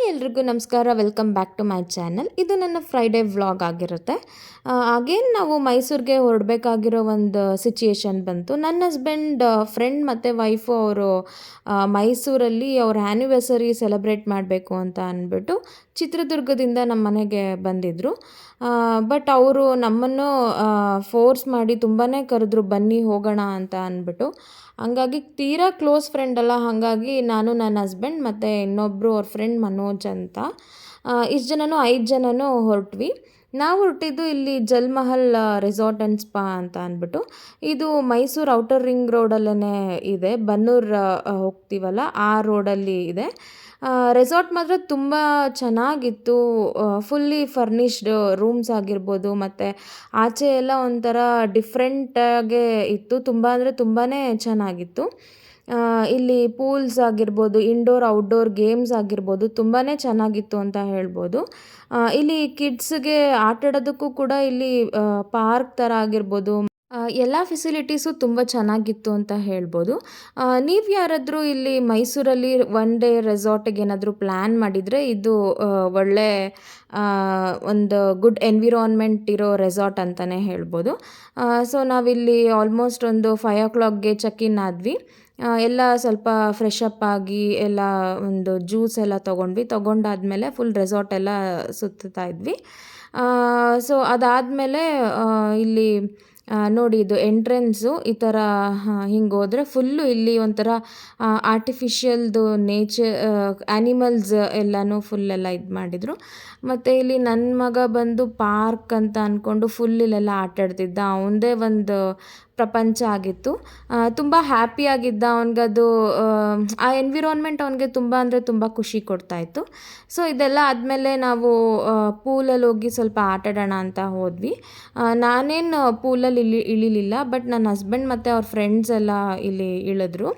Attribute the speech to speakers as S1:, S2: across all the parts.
S1: ಎಲ್ರಿಗೂ ನಮಸ್ಕಾರ. Welcome back to my channel. ಇದು ನನ್ನ ಫ್ರೈಡೇ ವ್ಲಾಗ್ ಆಗಿರುತ್ತೆ. ಅಗೇನ್ ನಾವು ಮೈಸೂರಿಗೆ ಹೊರಡಬೇಕಾಗಿರೋ ಒಂದು ಸಿಚುಯೇಷನ್ ಬಂತು. ನನ್ನ ಹಸ್ಬೆಂಡ್ ಫ್ರೆಂಡ್ ಮತ್ತು ವೈಫು ಅವರು ಮೈಸೂರಲ್ಲಿ ಅವ್ರ ಆ್ಯನಿವರ್ಸರಿ ಸೆಲೆಬ್ರೇಟ್ ಮಾಡಬೇಕು ಅಂತ ಅಂದ್ಬಿಟ್ಟು ಚಿತ್ರದುರ್ಗದಿಂದ ನಮ್ಮ ಮನೆಗೆ ಬಂದಿದ್ದರು. ಬಟ್ ಅವರು ನಮ್ಮನ್ನು ಫೋರ್ಸ್ ಮಾಡಿ ತುಂಬಾ ಕರೆದ್ರು, ಬನ್ನಿ ಹೋಗೋಣ ಅಂತ ಅಂದ್ಬಿಟ್ಟು. ಹಂಗಾಗಿ ತೀರಾ ಕ್ಲೋಸ್ ಫ್ರೆಂಡ್ ಅಲ್ಲ, ಹಾಗಾಗಿ ನಾನು ನನ್ನ ಹಸ್ಬೆಂಡ್ ಮತ್ತು ಇನ್ನೊಬ್ಬರು ಅವ್ರ ಫ್ರೆಂಡ್ ಮನೋಜ್ ಅಂತ ಇಷ್ಟು ಜನನೂ 5 ಜನನೂ ಹೊರಟ್ವಿ. ನಾವು ಹೊರಟಿದ್ದು ಇಲ್ಲಿ ಜಲ್ಮಹಲ್ ರೆಸಾರ್ಟ್ ಆ್ಯಂಡ್ ಸ್ಪಾ ಅಂತ ಅಂದ್ಬಿಟ್ಟು. ಇದು ಮೈಸೂರು ಔಟರ್ ರಿಂಗ್ ರೋಡಲ್ಲೇ ಇದೆ, ಬನ್ನೂರು ಹೋಗ್ತೀವಲ್ಲ ಆ ರೋಡಲ್ಲಿ ಇದೆ. ರೆಸಾರ್ಟ್ ಮಾತ್ರ ತುಂಬ ಚೆನ್ನಾಗಿತ್ತು. ಫುಲ್ಲಿ ಫರ್ನಿಷ್ಡ್ ರೂಮ್ಸ್ ಆಗಿರ್ಬೋದು, ಮತ್ತು ಆಚೆ ಎಲ್ಲ ಒಂಥರ ಡಿಫ್ರೆಂಟಾಗೇ ಇತ್ತು. ತುಂಬ ಅಂದರೆ ತುಂಬಾ ಚೆನ್ನಾಗಿತ್ತು. ಇಲ್ಲಿ ಪೂಲ್ಸ್ ಆಗಿರ್ಬೋದು, ಇಂಡೋರ್ ಔಟ್ಡೋರ್ ಗೇಮ್ಸ್ ಆಗಿರ್ಬೋದು, ತುಂಬಾ ಚೆನ್ನಾಗಿತ್ತು ಅಂತ ಹೇಳ್ಬೋದು. ಇಲ್ಲಿ ಕಿಡ್ಸ್ಗೆ ಆಟಾಡೋದಕ್ಕೂ ಕೂಡ ಇಲ್ಲಿ ಪಾರ್ಕ್ ಥರ ಆಗಿರ್ಬೋದು, ಎಲ್ಲ ಫೆಸಿಲಿಟೀಸು ತುಂಬ ಚೆನ್ನಾಗಿತ್ತು ಅಂತ ಹೇಳ್ಬೋದು. ನೀವು ಯಾರಾದರೂ ಇಲ್ಲಿ ಮೈಸೂರಲ್ಲಿ ಒನ್ ಡೇ ರೆಸಾರ್ಟಿಗೆ ಏನಾದರೂ ಪ್ಲ್ಯಾನ್ ಮಾಡಿದರೆ ಇದು ಒಳ್ಳೆ ಒಂದು ಗುಡ್ ಎನ್ವಿರಾನ್ಮೆಂಟ್ ಇರೋ ರೆಸಾರ್ಟ್ ಅಂತಲೇ ಹೇಳ್ಬೋದು. ಸೊ ನಾವಿಲ್ಲಿ ಆಲ್ಮೋಸ್ಟ್ ಒಂದು 5 o'clockಗೆ ಚೆಕ್ ಇನ್ ಆದ್ವಿ. ಎಲ್ಲ ಸ್ವಲ್ಪ ಫ್ರೆಶ್ ಅಪ್ ಆಗಿ ಎಲ್ಲ ಒಂದು ಜ್ಯೂಸ್ ಎಲ್ಲ ತೊಗೊಂಡಾದ್ಮೇಲೆ ಫುಲ್ ರೆಸಾರ್ಟ್ ಎಲ್ಲ ಸುತ್ತಾ ಇದ್ವಿ. ಸೊ ಅದಾದಮೇಲೆ ಇಲ್ಲಿ ನೋಡಿ, ಇದು ಎಂಟ್ರೆನ್ಸು ಈ ಥರ ಹಿಂಗೆ ಹೋದರೆ ಫುಲ್ಲು ಇಲ್ಲಿ ಒಂಥರ ಆರ್ಟಿಫಿಷಿಯಲ್ದು ಆ್ಯನಿಮಲ್ಸ್ ಎಲ್ಲನೂ ಫುಲ್ಲೆಲ್ಲ ಇದು ಮಾಡಿದರು. ಮತ್ತು ಇಲ್ಲಿ ನನ್ನ ಮಗ ಬಂದು ಪಾರ್ಕ್ ಅಂತ ಅಂದ್ಕೊಂಡು ಫುಲ್ ಇಲ್ಲೆಲ್ಲ ಆಟಾಡ್ತಿದ್ದ. ಅವನದೇ ಒಂದು ಪ್ರಪಂಚ ಆಗಿತ್ತು. ತುಂಬ ಹ್ಯಾಪಿಯಾಗಿದ್ದ. ಅವನಿಗದು ಆ ಎನ್ವಿರಾನ್ಮೆಂಟ್ ಅವನಿಗೆ ತುಂಬ ಅಂದರೆ ತುಂಬ ಖುಷಿ ಕೊಡ್ತಾಯಿತ್ತು. ಸೊ ಇದೆಲ್ಲ ಆದಮೇಲೆ ನಾವು ಪೂಲಲ್ಲಿ ಹೋಗಿ ಸ್ವಲ್ಪ ಆಟಾಡೋಣ ಅಂತ ಹೋದ್ವಿ. ನಾನೇನು ಪೂಲಲ್ಲಿ ಇಳಿಲಿಲ್ಲ, ಬಟ್ ನನ್ನ ಹಸ್ಬೆಂಡ್ ಮತ್ತು ಅವ್ರ ಫ್ರೆಂಡ್ಸ್ ಎಲ್ಲ ಇಲ್ಲಿ ಇಳಿದ್ರು.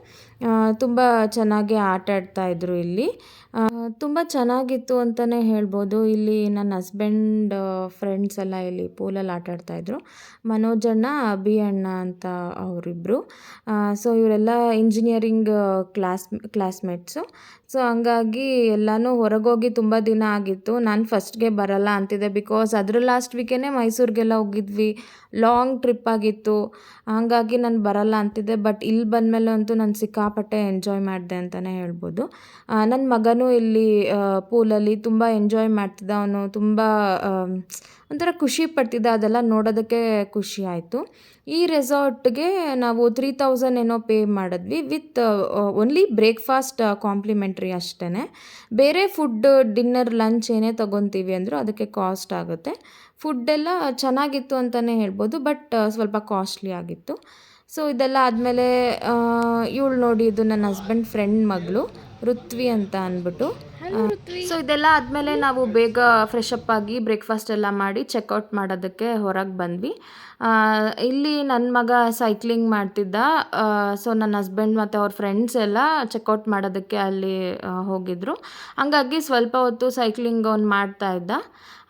S1: ತುಂಬ ಚೆನ್ನಾಗಿ ಆಟಾಡ್ತಾಯಿದ್ರು ಇಲ್ಲಿ. ತುಂಬ ಚೆನ್ನಾಗಿತ್ತು ಅಂತಲೇ ಹೇಳ್ಬೋದು. ಇಲ್ಲಿ ನನ್ನ ಹಸ್ಬೆಂಡ್ ಫ್ರೆಂಡ್ಸ್ ಎಲ್ಲ ಇಲ್ಲಿ ಪೂಲಲ್ಲಿ ಆಟಾಡ್ತಾಯಿದ್ರು. ಮನೋಜಣ್ಣ, ಅಭಿ ಅಣ್ಣ ಅಂತ ಅವರಿಬ್ಬರು. ಸೊ ಇವರೆಲ್ಲ ಇಂಜಿನಿಯರಿಂಗ್ ಕ್ಲಾಸ್ಮೇಟ್ಸು. ಸೊ ಹಂಗಾಗಿ ಎಲ್ಲನೂ ಹೊರಗೋಗಿ ತುಂಬ ದಿನ ಆಗಿತ್ತು. ನಾನು ಫಸ್ಟ್ಗೆ ಬರಲ್ಲ ಅಂತಿದ್ದೆ, ಬಿಕಾಸ್ ಅದ್ರ ಲಾಸ್ಟ್ ವೀಕೇ ಮೈಸೂರಿಗೆಲ್ಲ ಹೋಗಿದ್ವಿ, ಲಾಂಗ್ ಟ್ರಿಪ್ ಆಗಿತ್ತು. ಹಾಗಾಗಿ ನಾನು ಬರಲ್ಲ ಅಂತಿದ್ದೆ. ಬಟ್ ಇಲ್ಲಿ ಬಂದಮೇಲೆ ಅಂತೂ ನಾನು ಸಿಕ್ಕಾಪಟ್ಟೆ ಎಂಜಾಯ್ ಮಾಡಿದೆ ಅಂತಲೇ ಹೇಳ್ಬೋದು. ನನ್ನ ಮಗನೂ ಇಲ್ಲಿ ಪೂಲಲ್ಲಿ ತುಂಬ ಎಂಜಾಯ್ ಮಾಡ್ತಿದ್ದ. ಅವನು ತುಂಬ ಒಂಥರ ಖುಷಿ ಪಡ್ತಿದ್ದ. ಅದೆಲ್ಲ ನೋಡೋದಕ್ಕೆ ಖುಷಿ ಆಯಿತು. ಈ ರೆಸಾರ್ಟ್ಗೆ ನಾವು 3000 ಏನೋ ಪೇ ಮಾಡಿದ್ವಿ, ವಿತ್ ಓನ್ಲಿ ಬ್ರೇಕ್ಫಾಸ್ಟ್ ಕಾಂಪ್ಲಿಮೆಂಟ್ರಿ ಅಷ್ಟೇ. ಬೇರೆ ಫುಡ್, ಡಿನ್ನರ್, ಲಂಚ್ ಏನೇ ತೊಗೊತೀವಿ ಅಂದರೂ ಅದಕ್ಕೆ ಕಾಸ್ಟ್ ಆಗುತ್ತೆ. ಫುಡ್ಡೆಲ್ಲ ಚೆನ್ನಾಗಿತ್ತು ಅಂತಲೇ ಹೇಳ್ಬೋದು, ಬಟ್ ಸ್ವಲ್ಪ ಕಾಸ್ಟ್ಲಿ ಆಗಿತ್ತು. ಸೊ ಇದೆಲ್ಲ ಆದಮೇಲೆ ಇವಳು ನೋಡಿ, ಇದು ನನ್ನ ಹಸ್ಬೆಂಡ್ ಫ್ರೆಂಡ್ ಮಗಳು ಋತ್ವಿ ಅಂತ ಅಂದ್ಬಿಟ್ಟು. ಸೊ ಇದೆಲ್ಲ ಆದಮೇಲೆ ನಾವು ಬೇಗ ಫ್ರೆಶ್ ಅಪ್ ಆಗಿ ಬ್ರೇಕ್ಫಾಸ್ಟ್ ಎಲ್ಲ ಮಾಡಿ ಚೆಕ್ಔಟ್ ಮಾಡೋದಕ್ಕೆ ಹೊರಗೆ ಬಂದ್ವಿ. ಇಲ್ಲಿ ನನ್ನ ಮಗ ಸೈಕ್ಲಿಂಗ್ ಮಾಡ್ತಿದ್ದ. ಸೊ ನನ್ನ ಹಸ್ಬೆಂಡ್ ಮತ್ತು ಅವ್ರ ಫ್ರೆಂಡ್ಸ್ ಎಲ್ಲ ಚೆಕ್ಔಟ್ ಮಾಡೋದಕ್ಕೆ ಅಲ್ಲಿ ಹೋಗಿದ್ರು. ಹಂಗಾಗಿ ಸ್ವಲ್ಪ ಹೊತ್ತು ಸೈಕ್ಲಿಂಗ್ ಅವ್ನು ಮಾಡ್ತಾ ಇದ್ದ.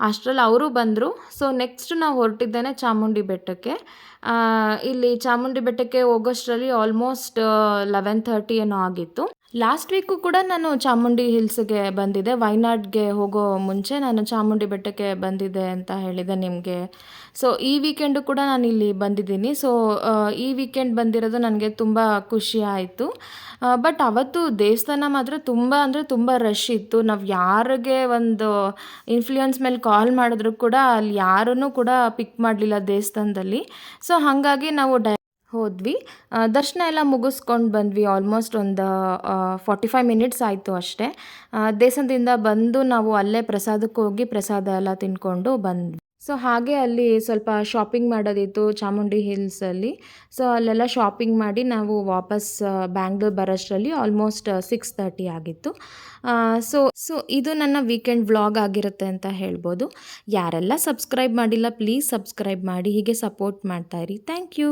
S1: ಅಷ್ಟರಲ್ಲಿ ಅವರು ಬಂದರು. ಸೊ ನೆಕ್ಸ್ಟ್ ನಾವು ಹೊರಟಿದ್ದೇನೆ ಚಾಮುಂಡಿ ಬೆಟ್ಟಕ್ಕೆ. ಇಲ್ಲಿ ಚಾಮುಂಡಿ ಬೆಟ್ಟಕ್ಕೆ ಹೋಗೋಷ್ಟರಲ್ಲಿ ಆಲ್ಮೋಸ್ಟ್ 11:30 ಏನೋ ಆಗಿತ್ತು. ಲಾಸ್ಟ್ ವೀಕು ಕೂಡ ನಾನು ಚಾಮುಂಡಿ ಹಿಲ್ಸ್ಗೆ ಬಂದಿದ್ದೆ. ವಯನಾಡ್ಗೆ ಹೋಗೋ ಮುಂಚೆ ನಾನು ಚಾಮುಂಡಿ ಬೆಟ್ಟಕ್ಕೆ ಬಂದಿದ್ದೆ ಅಂತ ಹೇಳಿದೆ ನಿಮಗೆ. ಸೊ ಈ ವೀಕೆಂಡು ಕೂಡ ನಾನು ಇಲ್ಲಿ ಬಂದಿದ್ದೀನಿ. ಸೊ ಈ ವೀಕೆಂಡ್ ಬಂದಿರೋದು ನನಗೆ ತುಂಬ ಖುಷಿ ಆಯಿತು. ಬಟ್ ಅವತ್ತು ದೇವಸ್ಥಾನ ಮಾತ್ರ ತುಂಬ ಅಂದರೆ ತುಂಬ ರಶ್ ಇತ್ತು. ನಾವು ಯಾರಿಗೆ ಒಂದು ಇನ್ಫ್ಲೂಯೆನ್ಸ್ ಮೇಲೆ ಕಾಲ್ ಮಾಡಿದ್ರು ಕೂಡ ಅಲ್ಲಿ ಯಾರನ್ನೂ ಕೂಡ ಪಿಕ್ ಮಾಡಲಿಲ್ಲ ದೇವಸ್ಥಾನದಲ್ಲಿ. ಸೊ ಹಾಗಾಗಿ ನಾವು ಹೋದ್ವಿ. ದರ್ಶನ ಎಲ್ಲ ಮುಗಿಸ್ಕೊಂಡು ಬಂದ್ವಿ. ಆಲ್ಮೋಸ್ಟ್ ಒಂದು 45 ಮಿನಿಟ್ಸ್ ಆಯಿತು ಅಷ್ಟೇ. ದೇವಸ್ಥಾನದಿಂದ ಬಂದು ನಾವು ಅಲ್ಲೇ ಪ್ರಸಾದಕ್ಕೆ ಹೋಗಿ ಪ್ರಸಾದ ಎಲ್ಲ ತಿಂದ್ಕೊಂಡು ಬಂದ್ವಿ. ಸೊ ಹಾಗೆ ಅಲ್ಲಿ ಸ್ವಲ್ಪ ಶಾಪಿಂಗ್ ಮಾಡೋದಿತ್ತು ಚಾಮುಂಡಿ ಹಿಲ್ಸಲ್ಲಿ. ಸೊ ಅಲ್ಲೆಲ್ಲ ಶಾಪಿಂಗ್ ಮಾಡಿ ನಾವು ವಾಪಸ್ ಬ್ಯಾಂಗ್ಳೂರ್ ಬರೋಷ್ಟರಲ್ಲಿ ಆಲ್ಮೋಸ್ಟ್ 6:30 ಆಗಿತ್ತು. ಸೊ ಇದು ನನ್ನ ವೀಕೆಂಡ್ ವ್ಲಾಗ್ ಆಗಿರುತ್ತೆ ಅಂತ ಹೇಳ್ಬೋದು. ಯಾರೆಲ್ಲ ಸಬ್ಸ್ಕ್ರೈಬ್ ಮಾಡಿಲ್ಲ, ಪ್ಲೀಸ್ ಸಬ್ಸ್ಕ್ರೈಬ್ ಮಾಡಿ, ಹೀಗೆ ಸಪೋರ್ಟ್ ಮಾಡ್ತಾಯಿರಿ. Thank you.